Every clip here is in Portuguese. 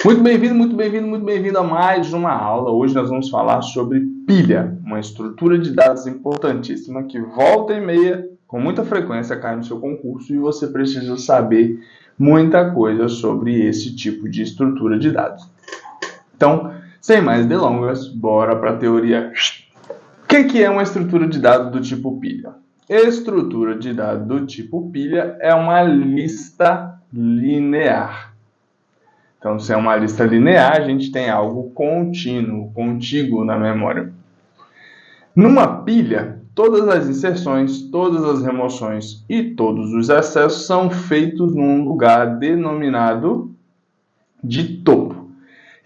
Muito bem-vindo, muito bem-vindo, muito bem-vindo a mais uma aula. Hoje nós vamos falar sobre pilha, uma estrutura de dados importantíssima que volta e meia, com muita frequência, cai no seu concurso e você precisa saber muita coisa sobre esse tipo de estrutura de dados. Então, sem mais delongas, bora para a teoria. O que é uma estrutura de dados do tipo pilha? Estrutura de dados do tipo pilha é uma lista linear. Então, se é uma lista linear, a gente tem algo contínuo, contíguo na memória. Numa pilha, todas as inserções, todas as remoções e todos os acessos são feitos num lugar denominado de topo.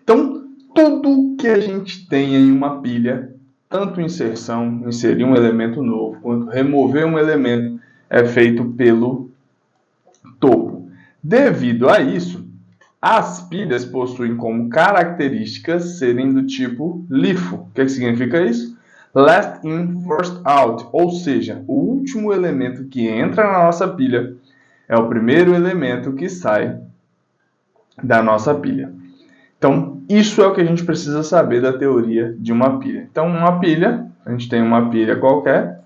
Então, tudo que a gente tem em uma pilha, tanto inserção, inserir um elemento novo, quanto remover um elemento, é feito pelo topo. Devido a isso, as pilhas possuem como características serem do tipo LIFO. O que significa isso? Last in, first out. Ou seja, o último elemento que entra na nossa pilha é o primeiro elemento que sai da nossa pilha. Então, isso é o que a gente precisa saber da teoria de uma pilha. Então, uma pilha, a gente tem uma pilha qualquer,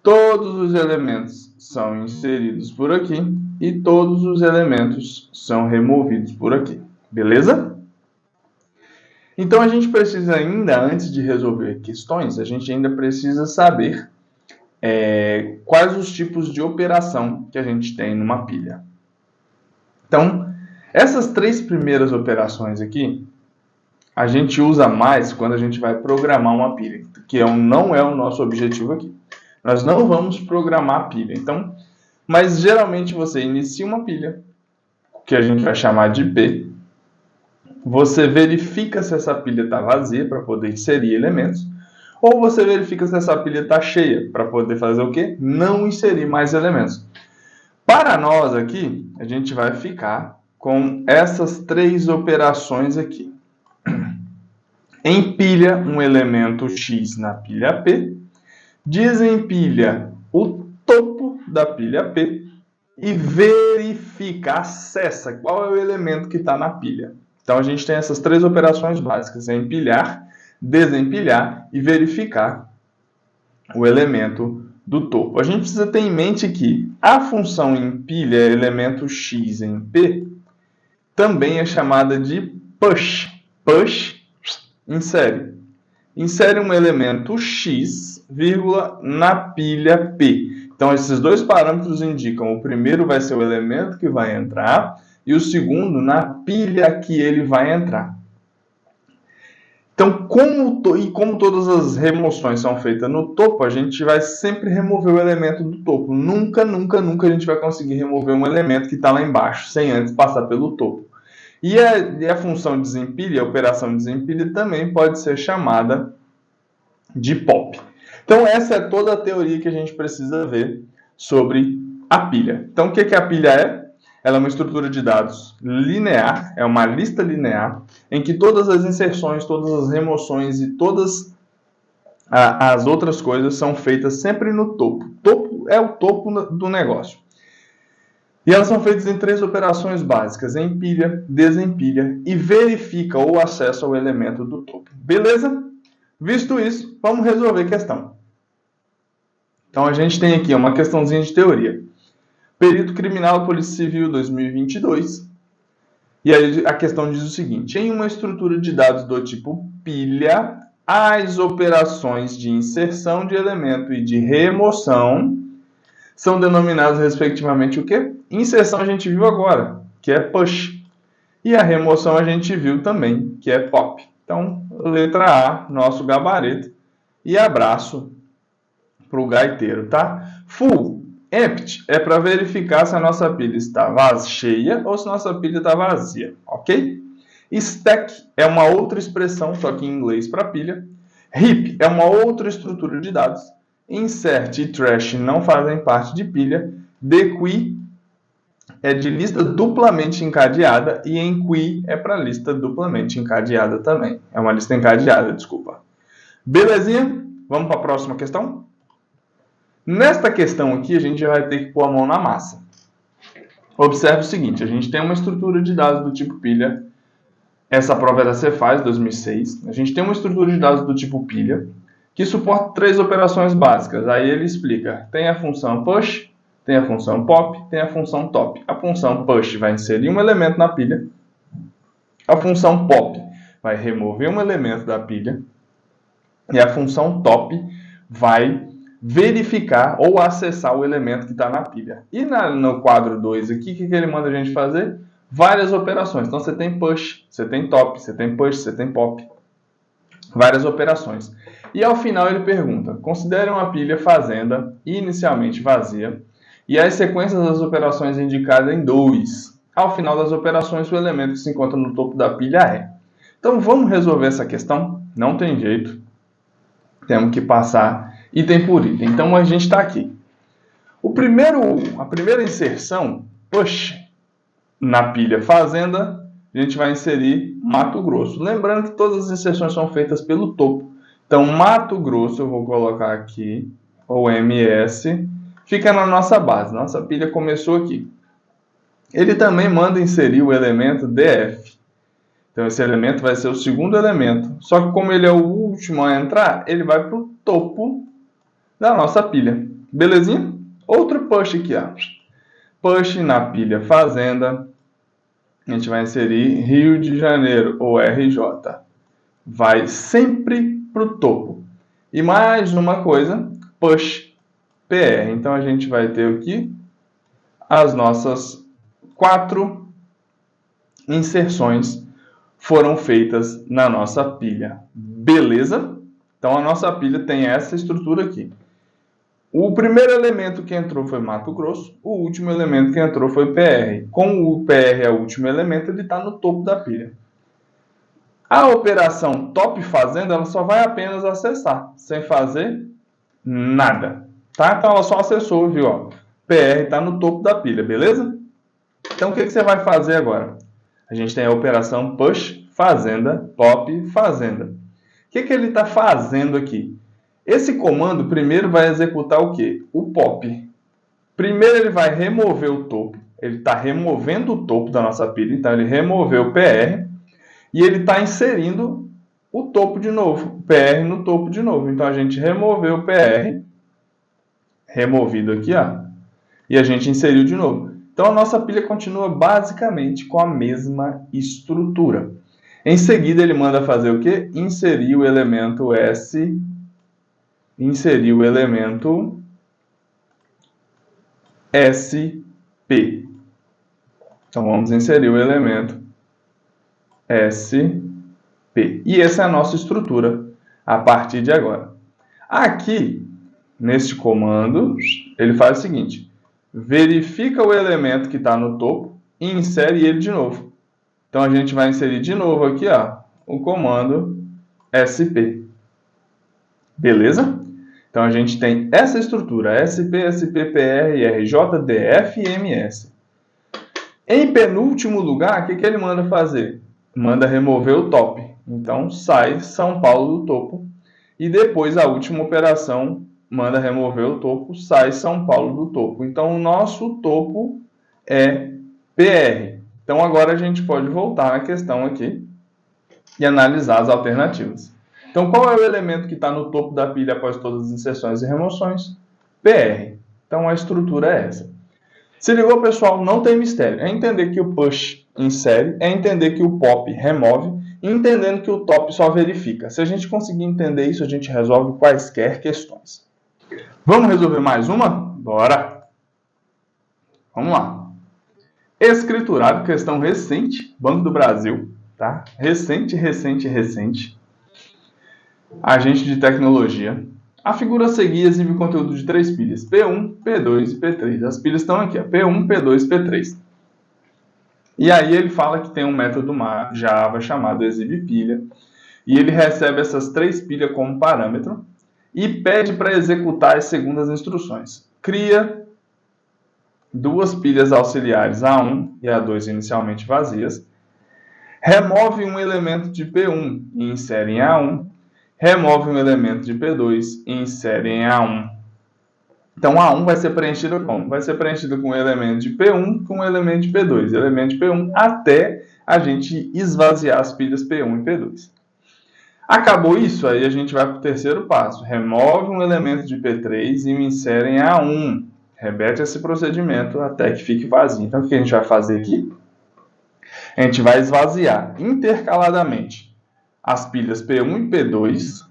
todos os elementos são inseridos por aqui e todos os elementos são removidos por aqui. Beleza? Então, a gente precisa ainda, antes de resolver questões, a gente ainda precisa saber quais os tipos de operação que a gente tem numa pilha. Então, essas três primeiras operações aqui, a gente usa mais quando a gente vai programar uma pilha, que não é o nosso objetivo aqui. Nós não vamos programar a pilha. Então, mas geralmente você inicia uma pilha, que a gente vai chamar de P. Você verifica se essa pilha está vazia para poder inserir elementos. Ou você verifica se essa pilha está cheia para poder fazer o quê? Não inserir mais elementos. Para nós aqui, a gente vai ficar com essas três operações aqui. Empilha um elemento X na pilha P, desempilha o topo da pilha P e verifica, acessa qual é o elemento que está na pilha. Então, a gente tem essas três operações básicas: empilhar, desempilhar e verificar o elemento do topo. A gente precisa ter em mente que a função empilha elemento X em P também é chamada de push. Push, insere. Insere um elemento X, na pilha P. Então, esses dois parâmetros indicam: o primeiro vai ser o elemento que vai entrar e o segundo na pilha que ele vai entrar. Então, como todas as remoções são feitas no topo, a gente vai sempre remover o elemento do topo. Nunca a gente vai conseguir remover um elemento que está lá embaixo, sem antes passar pelo topo. E a função desempilha, a operação desempilha, também pode ser chamada de pop. Então, essa é toda a teoria que a gente precisa ver sobre a pilha. Então, o que a pilha é? Ela é uma estrutura de dados linear, é uma lista linear, em que todas as inserções, todas as remoções e todas as outras coisas são feitas sempre no topo. Topo é o topo do negócio. E elas são feitas em três operações básicas: empilha, desempilha e verifica o acesso ao elemento do topo. Beleza? Visto isso, vamos resolver a questão. Então, a gente tem aqui uma questãozinha de teoria. Perito Criminal Polícia Civil 2022. E aí a questão diz o seguinte: em uma estrutura de dados do tipo pilha, as operações de inserção de elemento e de remoção são denominadas respectivamente o quê? Inserção a gente viu agora, que é push. E a remoção a gente viu também, que é pop. Então, letra A, nosso gabarito. E abraço para o gaiteiro, tá? Full, empty, é para verificar se a nossa pilha está cheia ou se a nossa pilha está vazia, ok? Stack é uma outra expressão, só que em inglês para pilha. Heap é uma outra estrutura de dados. Insert e trash não fazem parte de pilha. Dequee é de lista duplamente encadeada e enquee é para lista duplamente encadeada também. É uma lista encadeada, desculpa. Belezinha? Vamos para a próxima questão? Nesta questão aqui, a gente vai ter que pôr a mão na massa. Observe o seguinte: a gente tem uma estrutura de dados do tipo pilha Essa prova é da Cefaz 2006. A gente tem uma estrutura de dados do tipo pilha, que suporta 3 operações básicas. Aí ele explica. Tem a função push, tem a função pop, tem a função top. A função push vai inserir um elemento na pilha. A função pop vai remover um elemento da pilha. E a função top vai verificar ou acessar o elemento que está na pilha. E no quadro 2 aqui, o que ele manda a gente fazer? Várias operações. Então você tem push, você tem top, você tem push, você tem pop. Várias operações. E ao final ele pergunta: considere uma pilha fazenda inicialmente vazia e as sequências das operações indicadas em 2. Ao final das operações, o elemento que se encontra no topo da pilha é. Então vamos resolver essa questão? Não tem jeito. Temos que passar item por item. Então a gente está aqui. A primeira inserção, push, na pilha fazenda, a gente vai inserir Mato Grosso. Lembrando que todas as inserções são feitas pelo topo. Então, Mato Grosso, eu vou colocar aqui, ou MS, fica na nossa base. Nossa pilha começou aqui. Ele também manda inserir o elemento DF. Então, esse elemento vai ser o segundo elemento. Só que como ele é o último a entrar, ele vai para o topo da nossa pilha. Belezinha? Outro push aqui, ó. Push na pilha fazenda. A gente vai inserir Rio de Janeiro, ou RJ. Vai sempre para o topo. E mais uma coisa, push PR. Então, a gente vai ter aqui as nossas 4 inserções foram feitas na nossa pilha. Beleza? Então, a nossa pilha tem essa estrutura aqui. O primeiro elemento que entrou foi Mato Grosso, o último elemento que entrou foi PR. Como o PR é o último elemento, ele está no topo da pilha. A operação top fazenda, ela só vai apenas acessar, sem fazer nada. Tá? Então, ela só acessou, viu? Ó, PR está no topo da pilha, beleza? Então, o que você vai fazer agora? A gente tem a operação push fazenda, pop fazenda. O que ele está fazendo aqui? Esse comando primeiro vai executar o quê? O pop. Primeiro ele vai remover o topo. Ele está removendo o topo da nossa pilha. Então ele removeu o PR. E ele está inserindo o topo de novo. O PR no topo de novo. Então a gente removeu o PR. Removido aqui, ó. E a gente inseriu de novo. Então a nossa pilha continua basicamente com a mesma estrutura. Em seguida ele manda fazer o quê? Inserir o elemento S. Inserir o elemento SP. Então vamos inserir o elemento SP. E essa é a nossa estrutura a partir de agora. Aqui, neste comando, ele faz o seguinte: verifica o elemento que está no topo e insere ele de novo. Então a gente vai inserir de novo aqui, ó, o comando SP. Beleza? Então a gente tem essa estrutura: SP, SP, PR, RJ, DF e MS. Em penúltimo lugar, o que ele manda fazer? Manda remover o top. Então sai São Paulo do topo. E depois a última operação manda remover o topo, sai São Paulo do topo. Então o nosso topo é PR. Então agora a gente pode voltar na questão aqui e analisar as alternativas. Então, qual é o elemento que está no topo da pilha após todas as inserções e remoções? PR. Então, a estrutura é essa. Se ligou, pessoal? Não tem mistério. É entender que o push insere, é entender que o pop remove, e entendendo que o top só verifica. Se a gente conseguir entender isso, a gente resolve quaisquer questões. Vamos resolver mais uma? Bora! Vamos lá. Escriturado, questão recente, Banco do Brasil, tá? Recente. Agente de tecnologia. A figura a seguir exibe o conteúdo de 3 pilhas, P1, P2 e P3. As pilhas estão aqui, ó, P1, P2 e P3. E aí ele fala que tem um método Java chamado exibepilha, e ele recebe essas 3 pilhas como parâmetro e pede para executar as segundas instruções. Cria 2 pilhas auxiliares A1 e A2 inicialmente vazias, remove um elemento de P1 e insere em A1, remove um elemento de P2 e insere em A1. Então, A1 vai ser preenchida como? Vai ser preenchida com o elemento de P1 com o elemento de P2. Elemento de P1 até a gente esvaziar as pilhas P1 e P2. Acabou isso, aí a gente vai para o terceiro passo. Remove um elemento de P3 e o insere em A1. Repete esse procedimento até que fique vazio. Então, o que a gente vai fazer aqui? A gente vai esvaziar intercaladamente as pilhas P1 e P2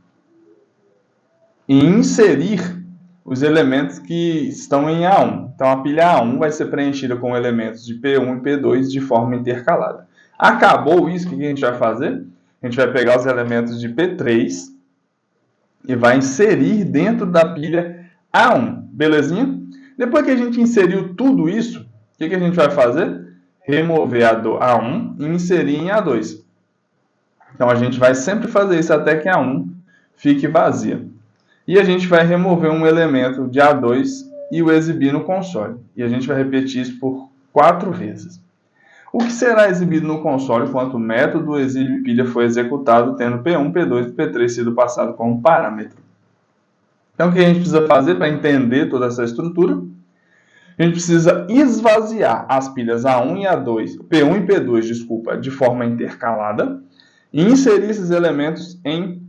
e inserir os elementos que estão em A1. Então, a pilha A1 vai ser preenchida com elementos de P1 e P2 de forma intercalada. Acabou isso, o que a gente vai fazer? A gente vai pegar os elementos de P3 e vai inserir dentro da pilha A1. Belezinha? Depois que a gente inseriu tudo isso, o que a gente vai fazer? Remover a A1 e inserir em A2. Então, a gente vai sempre fazer isso até que a A1 fique vazia. E a gente vai remover um elemento de A2 e o exibir no console. E a gente vai repetir isso por 4 vezes. O que será exibido no console quando o método exibe pilha foi executado, tendo P1, P2 e P3 sido passado como parâmetro? Então, o que a gente precisa fazer para entender toda essa estrutura? A gente precisa esvaziar as pilhas A1 e A2, P1 e P2, desculpa, de forma intercalada, e inserir esses elementos em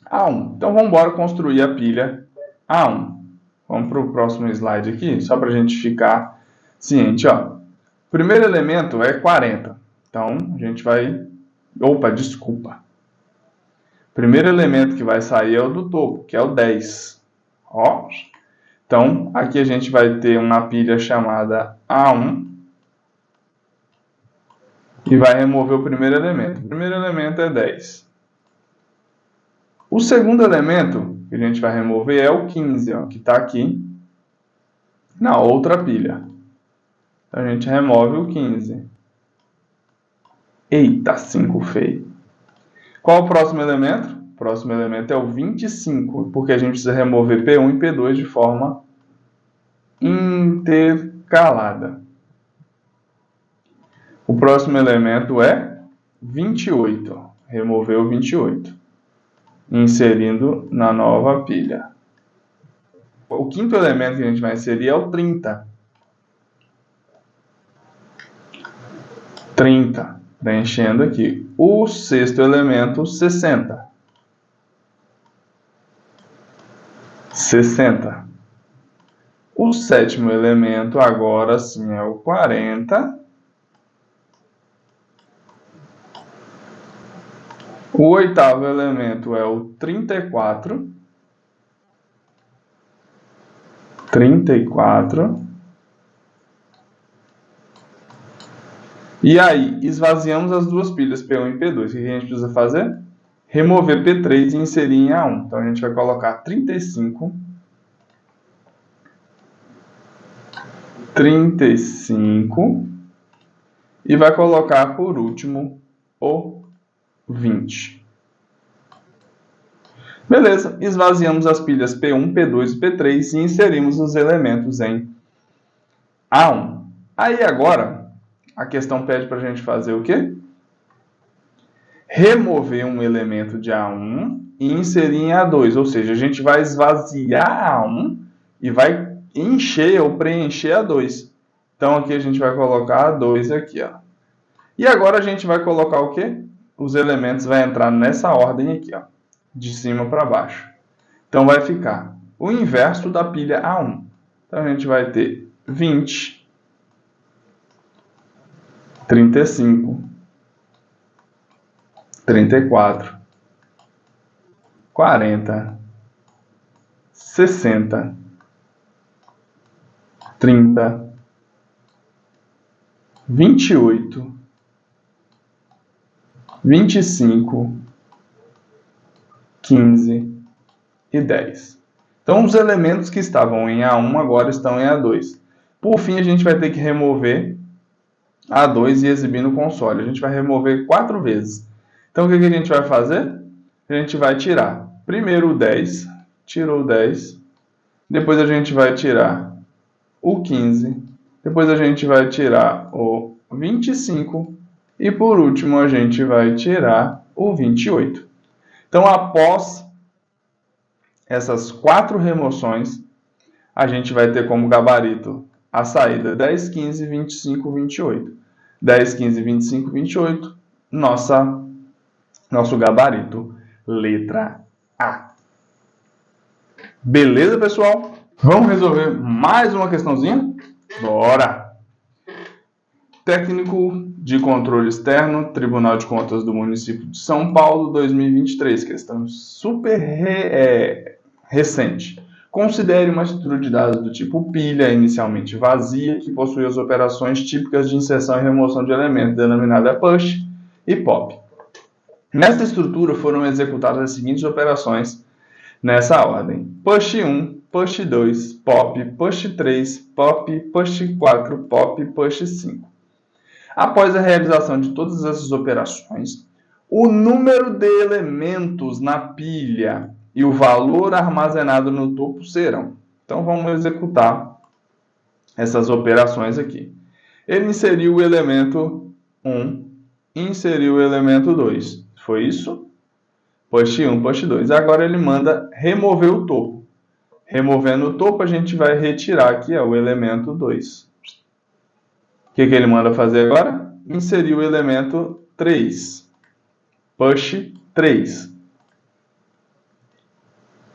A1. Então, vamos embora construir a pilha A1. Vamos para o próximo slide aqui, só para a gente ficar ciente. Ó. O primeiro elemento é 40. Então, a gente vai... Opa, desculpa. O primeiro elemento que vai sair é o do topo, que é o 10. Ó. Então, aqui a gente vai ter uma pilha chamada A1 e vai remover o primeiro elemento. O primeiro elemento é 10. O segundo elemento que a gente vai remover é o 15, ó, que está aqui na outra pilha. Então, a gente remove o 15. Eita, 5 feio. Qual o próximo elemento? O próximo elemento é o 25, porque a gente precisa remover P1 e P2 de forma intercalada. O próximo elemento é 28. Remover o 28. Inserindo na nova pilha. O quinto elemento que a gente vai inserir é o 30. 30, preenchendo aqui. O sexto elemento, 60. 60. O sétimo elemento, agora sim, é o 40. O oitavo elemento é o 34. 34. E aí, esvaziamos as duas pilhas P1 e P2. O que a gente precisa fazer? Remover P3 e inserir em A1. Então, a gente vai colocar 35. 35. E vai colocar, por último, o 20. Beleza, esvaziamos as pilhas P1, P2 e P3 e inserimos os elementos em A1. Aí agora, a questão pede para a gente fazer o quê? Remover um elemento de A1 e inserir em A2. Ou seja, a gente vai esvaziar A1 e vai encher ou preencher A2. Então aqui a gente vai colocar A2 aqui, ó. E agora a gente vai colocar o quê? Os elementos vão entrar nessa ordem aqui, ó, de cima para baixo. Então vai ficar o inverso da pilha A1. Então a gente vai ter 20, 35, 34, 40, 60, 30, 28, 25, 15 e 10. Então, os elementos que estavam em A1 agora estão em A2. Por fim, a gente vai ter que remover A2 e exibir no console. A gente vai remover 4 vezes. Então, o que a gente vai fazer? A gente vai tirar primeiro o 10, tirou o 10. Depois a gente vai tirar o 15. Depois a gente vai tirar o 25. E por último, a gente vai tirar o 28. Então, após essas 4 remoções, a gente vai ter como gabarito a saída 10, 15, 25, 28. 10, 15, 25, 28, nosso gabarito, letra A. Beleza, pessoal? Vamos resolver mais uma questãozinha? Bora! Técnico de Controle Externo, Tribunal de Contas do Município de São Paulo, 2023. Questão super recente. Considere uma estrutura de dados do tipo pilha, inicialmente vazia, que possui as operações típicas de inserção e remoção de elementos, denominada push e pop. Nesta estrutura foram executadas as seguintes operações nessa ordem: push 1, push 2, pop, push 3, pop, push 4, pop, push 5. Após a realização de todas essas operações, o número de elementos na pilha e o valor armazenado no topo serão. Então vamos executar essas operações aqui. Ele inseriu o elemento 1, inseriu o elemento 2. Foi isso? Push 1, push 2. Agora ele manda remover o topo. Removendo o topo, a gente vai retirar aqui o elemento 2. O que ele manda fazer agora? Inserir o elemento 3. Push 3.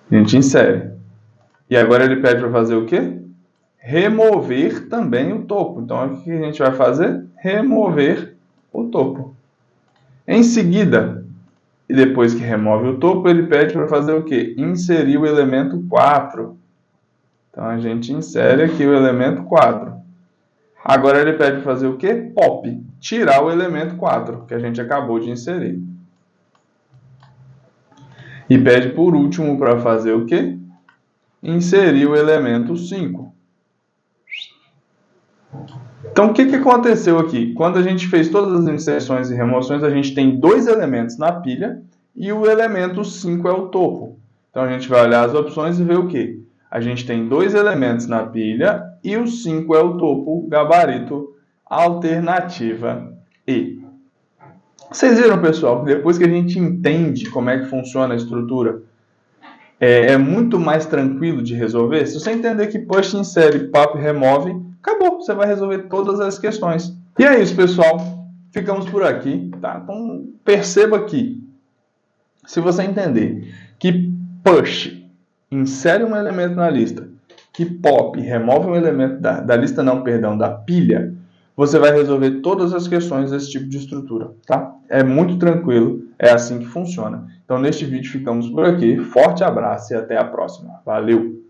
A gente insere. E agora ele pede para fazer o quê? Remover também o topo. Então, o que a gente vai fazer? Remover o topo. Em seguida, e depois que remove o topo, ele pede para fazer o quê? Inserir o elemento 4. Então, a gente insere aqui o elemento 4. Agora ele pede para fazer o quê? Pop. Tirar o elemento 4, que a gente acabou de inserir. E pede por último para fazer o quê? Inserir o elemento 5. Então, o que aconteceu aqui? Quando a gente fez todas as inserções e remoções, a gente tem 2 elementos na pilha e o elemento 5 é o topo. Então, a gente vai olhar as opções e ver o quê? A gente tem 2 elementos na pilha e o 5 é o topo, gabarito, alternativa E. Vocês viram, pessoal, que depois que a gente entende como é que funciona a estrutura, é muito mais tranquilo de resolver? Se você entender que push, insere, pop, remove, acabou, você vai resolver todas as questões. E é isso, pessoal. Ficamos por aqui, tá? Então, perceba que, se você entender que push insere um elemento na lista, que pop remove um elemento da lista, não, perdão, da pilha, você vai resolver todas as questões desse tipo de estrutura, tá? É muito tranquilo, é assim que funciona. Então, neste vídeo ficamos por aqui. Forte abraço e até a próxima. Valeu!